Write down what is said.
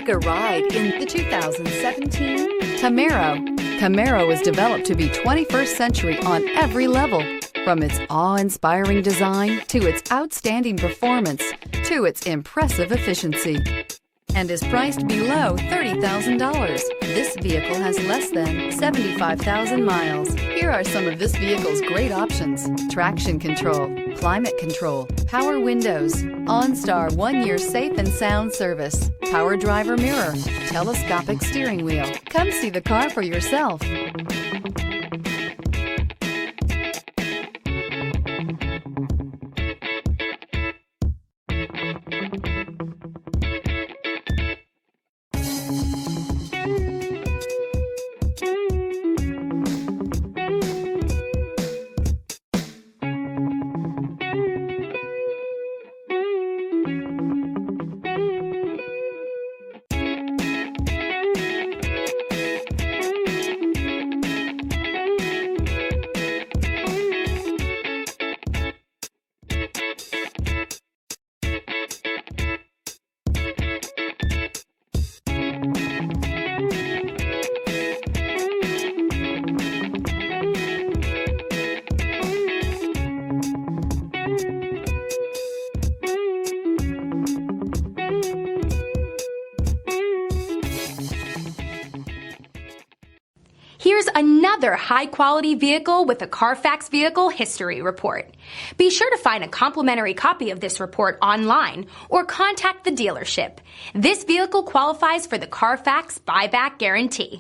Take a ride in the 2017 Camaro. Camaro was developed to be 21st century on every level, from its awe-inspiring design to its outstanding performance to its impressive efficiency, and is priced below $30,000. This vehicle has less than 75,000 miles. Here are some of this vehicle's great options: traction control, climate control, power windows, OnStar 1-year safe and sound service, power driver mirror, telescopic steering wheel. Come see the car for yourself. Here's another high-quality vehicle with a Carfax Vehicle History Report. Be sure to find a complimentary copy of this report online or contact the dealership. This vehicle qualifies for the Carfax Buyback Guarantee.